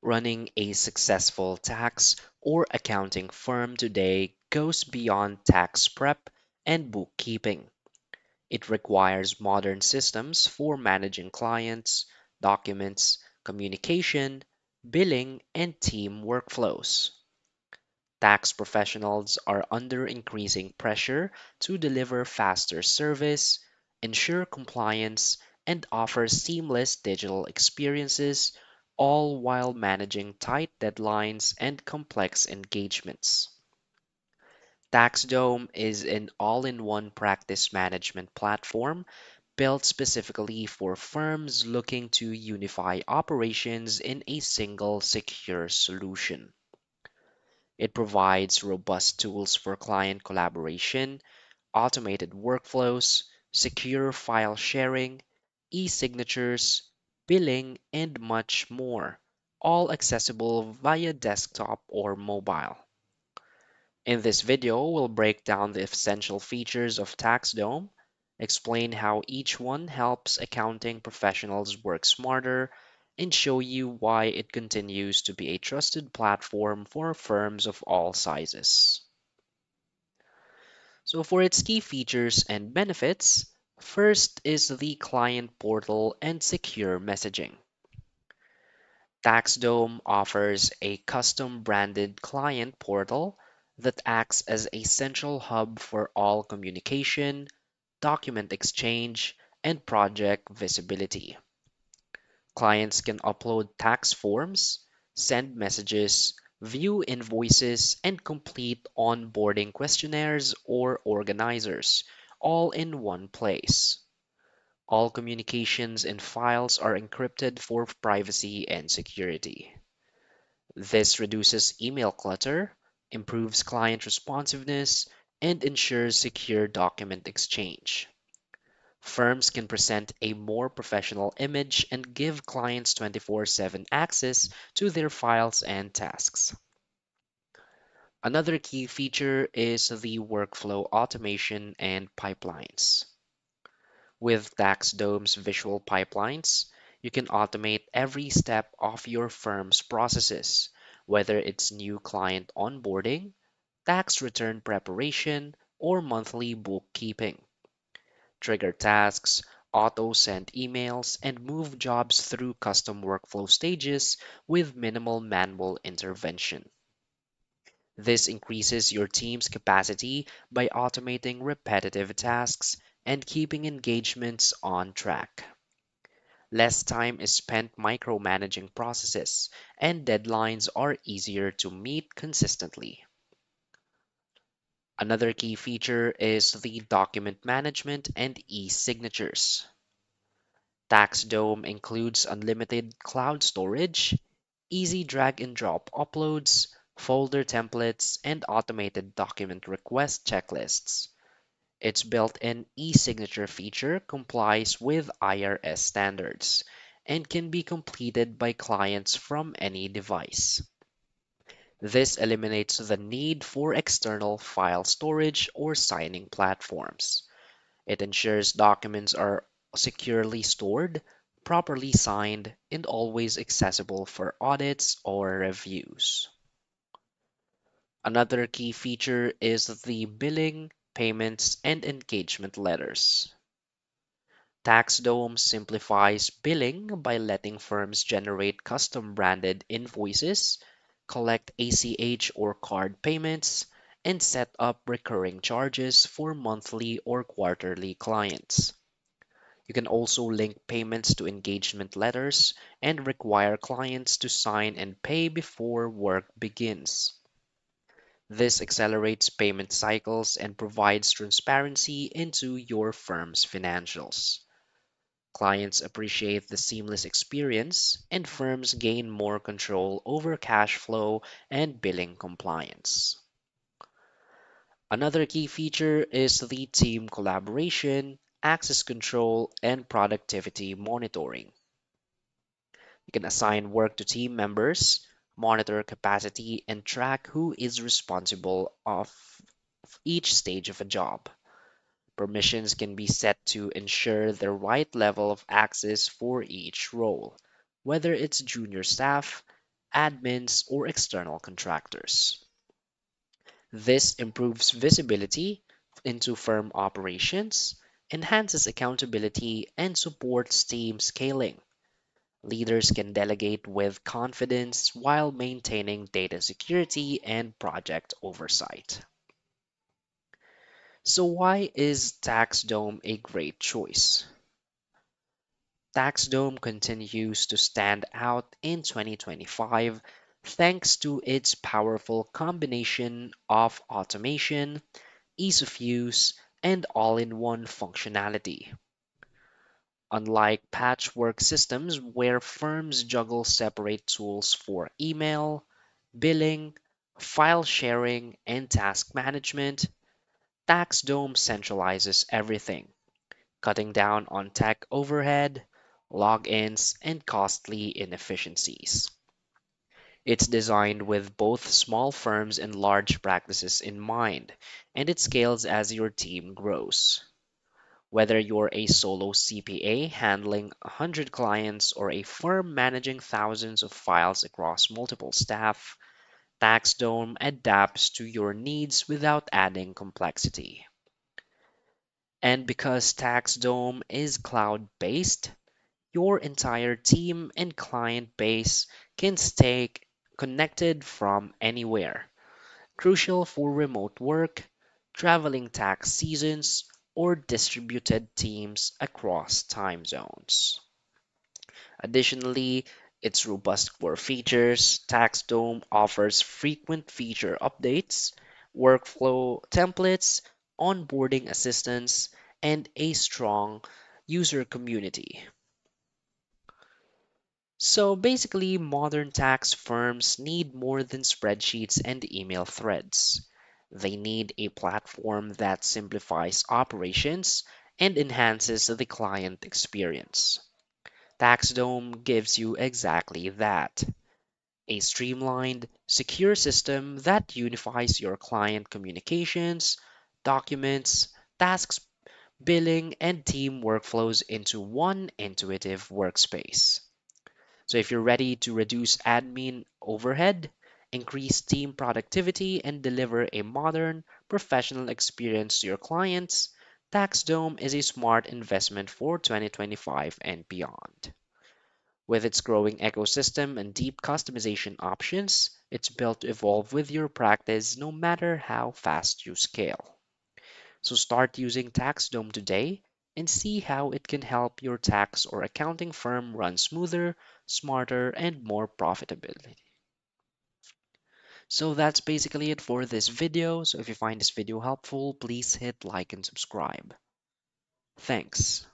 Running a successful tax or accounting firm today goes beyond tax prep and bookkeeping. It requires modern systems for managing clients, documents, communication, billing, and team workflows. Tax professionals are under increasing pressure to deliver faster service, ensure compliance, and offer seamless digital experiences, all while managing tight deadlines and complex engagements. TaxDome is an all in one practice management platform built specifically for firms looking to unify operations in a single secure solution. It provides robust tools for client collaboration, automated workflows, secure file sharing, e signatures, billing, and much more, all accessible via desktop or mobile. In this video, we'll break down the essential features of TaxDome, explain how each one helps accounting professionals work smarter, and show you why it continues to be a trusted platform for firms of all sizes. So, for its key features and benefits, first is the client portal and secure messaging. TaxDome offers a custom branded client portal that acts as a central hub for all communication, document exchange, and project visibility. Clients can upload tax forms, send messages, view invoices, and complete onboarding questionnaires or organizers, all in one place. All communications and files are encrypted for privacy and security. This reduces email clutter, improves client responsiveness, and ensures secure document exchange. Firms can present a more professional image and give clients 24/7 access to their files and tasks. Another key feature is the workflow automation and pipelines. With TaxDome's visual pipelines, you can automate every step of your firm's processes, whether it's new client onboarding, tax return preparation, or monthly bookkeeping. Trigger tasks, auto send emails, and move jobs through custom workflow stages with minimal manual intervention. This increases your team's capacity by automating repetitive tasks and keeping engagements on track. Less time is spent micromanaging processes, and deadlines are easier to meet consistently. Another key feature is the document management and e-signatures. TaxDome includes unlimited cloud storage, easy drag and drop uploads, folder templates, and automated document request checklists. Its built-in e-signature feature complies with IRS standards and can be completed by clients from any device. This eliminates the need for external file storage or signing platforms. It ensures documents are securely stored, properly signed, and always accessible for audits or reviews. Another key feature is the billing, payments, and engagement letters. TaxDome simplifies billing by letting firms generate custom branded invoices, collect ACH or card payments, and set up recurring charges for monthly or quarterly clients. You can also link payments to engagement letters and require clients to sign and pay before work begins. This accelerates payment cycles and provides transparency into your firm's financials. Clients appreciate the seamless experience, and firms gain more control over cash flow and billing compliance. Another key feature is the team collaboration, access control, and productivity monitoring. You can assign work to team members, monitor capacity, and track who is responsible of each stage of a job. Permissions can be set to ensure the right level of access for each role, whether it's junior staff, admins, or external contractors. This improves visibility into firm operations, enhances accountability, and supports team scaling. Leaders can delegate with confidence while maintaining data security and project oversight. So, why is TaxDome a great choice? TaxDome continues to stand out in 2025 thanks to its powerful combination of automation, ease of use, and all in one functionality. Unlike patchwork systems where firms juggle separate tools for email, billing, file sharing, and task management, TaxDome centralizes everything, cutting down on tech overhead, logins, and costly inefficiencies. It's designed with both small firms and large practices in mind, and it scales as your team grows. Whether you're a solo CPA handling 100 clients or a firm managing thousands of files across multiple staff, TaxDome adapts to your needs without adding complexity. And because TaxDome is cloud based, your entire team and client base can stay connected from anywhere, crucial for remote work, traveling tax seasons, or distributed teams across time zones. Additionally, its robust core features, TaxDome offers frequent feature updates, workflow templates, onboarding assistance, and a strong user community. So basically, modern tax firms need more than spreadsheets and email threads. They need a platform that simplifies operations and enhances the client experience. TaxDome gives you exactly that, a streamlined, secure system that unifies your client communications, documents, tasks, billing, and team workflows into one intuitive workspace. So if you're ready to reduce admin overhead, increase team productivity, and deliver a modern, professional experience to your clients, TaxDome is a smart investment for 2025 and beyond. With its growing ecosystem and deep customization options, it's built to evolve with your practice no matter how fast you scale. So start using TaxDome today and see how it can help your tax or accounting firm run smoother, smarter, and more profitably. So that's basically it for this video. So if you find this video helpful, please hit like and subscribe. Thanks.